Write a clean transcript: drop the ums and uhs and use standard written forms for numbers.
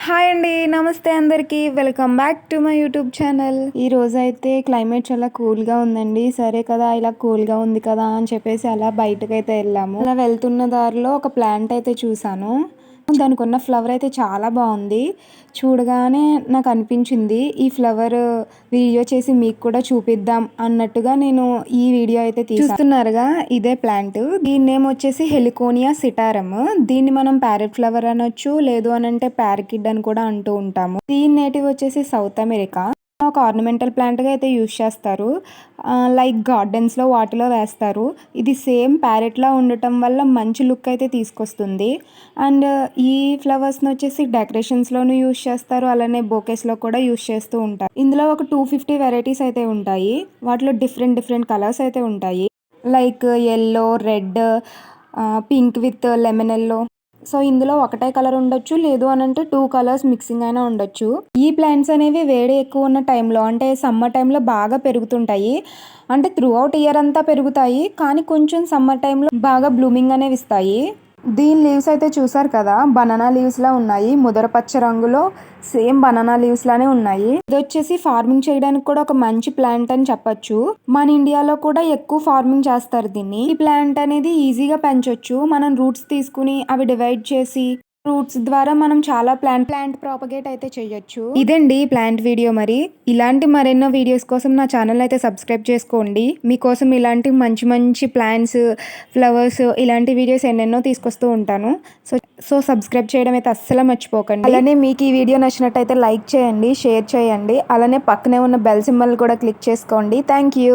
Hi అండి. నమస్తే అందరికీ. Welcome back to my YouTube channel. ఈ రోజైతే క్లైమేట్ చాలా కూల్‌గా ఉందండి. సరే కదా! ఇలా కూల్‌గా ఉంది కదా అని చెప్పేసి అలా బయటకైతే వెళ్ళాము. అలా వెళ్తున్న దారిలో ఒక ప్లాంట్ అయితే చూసాను. దానికున్న ఫ్లవర్ అయితే చాలా బావుంది. చూడగానే నాకు అనిపించింది ఈ ఫ్లవర్ వీడియో చేసి మీకు కూడా చూపిద్దాం అన్నట్టుగా నేను ఈ వీడియో అయితే చూస్తున్నారుగా ఇదే ప్లాంట్. దీని నేమ్ వచ్చేసి హెలికోనియా సిటారమ్. దీన్ని మనం ప్యారెట్ ఫ్లవర్ అనొచ్చు, లేదు అనంటే ప్యారకిడ్ అని కూడా అంటూ ఉంటాము. దీని నేటివ్ వచ్చేసి సౌత్ అమెరికా. ఒక ఆర్నమెంటల్ ప్లాంట్‌గా అయితే యూజ్ చేస్తారు. లైక్ గార్డెన్స్‌లో వాటిలో వేస్తారు. ఇది సేమ్ ప్యారెట్‌లా ఉండటం వల్ల మంచి లుక్ అయితే తీసుకొస్తుంది. అండ్ ఈ ఫ్లవర్స్‌ని వచ్చేసి డెకరేషన్స్‌లోనూ యూజ్ చేస్తారు. అలానే బొకేస్‌లో కూడా యూజ్ చేస్తూ ఉంటారు. ఇందులో ఒక 250 వెరైటీస్ అయితే ఉంటాయి. వాటిలో డిఫరెంట్ కలర్స్ అయితే ఉంటాయి. Like yellow, red, pink with lemon yellow. So, ఇందులో ఒకటే కలర్ ఉండొచ్చు. లేదు అనంటే 2 కలర్స్ మిక్సింగ్ అయినా ఉండొచ్చు. ఈ ప్లాంట్స్ అనేవి వేడి ఎక్కువ ఉన్న టైంలో అంటే సమ్మర్ టైంలో బాగా పెరుగుతుంటాయి. అంటే త్రూ ఔట్ ఇయర్ అంతా పెరుగుతాయి. కానీ కొంచెం సమ్మర్ టైంలో బాగా బ్లూమింగ్ అనేవి ఇస్తాయి. దీని లీవ్స్ అయితే చూసారు కదా! బనానా లీవ్స్‌లా ఉన్నాయి. ముదర పచ్చ రంగులో సేమ్ బనానా లీవ్స్ లానే ఉన్నాయి. ఇదొచ్చేసి ఫార్మింగ్ చేయడానికి కూడా ఒక మంచి ప్లాంట్ అని చెప్పొచ్చు. మన ఇండియాలో కూడా ఎక్కువ ఫార్మింగ్ చేస్తారు దీన్ని. ఈ ప్లాంట్ అనేది ఈజీగా పెంచొచ్చు. మనం రూట్స్ తీసుకొని అవి డివైడ్ చేసి రూట్స్ ద్వారా మనం చాలా ప్లాంట్ ప్రాపగేట్ అయితే చేయొచ్చు. ఇదండి ప్లాంట్ వీడియో మరి. ఇలాంటి మరెన్నో వీడియోస్ కోసం నా ఛానల్ అయితే సబ్స్క్రైబ్ చేసుకోండి. మీకోసం ఇలాంటి మంచి ప్లాంట్స్, ఫ్లవర్స్ ఇలాంటి వీడియోస్ ఎన్నెన్నో తీసుకొస్తూ ఉంటాను. సో సబ్స్క్రైబ్ చేయడం అయితే అస్సలు మర్చిపోకండి. అలానే మీకు ఈ వీడియో నచ్చినట్టయితే లైక్ చేయండి, షేర్ చేయండి. అలానే పక్కనే ఉన్న బెల్ సింబల్ కూడా క్లిక్ చేసుకోండి. Thank you.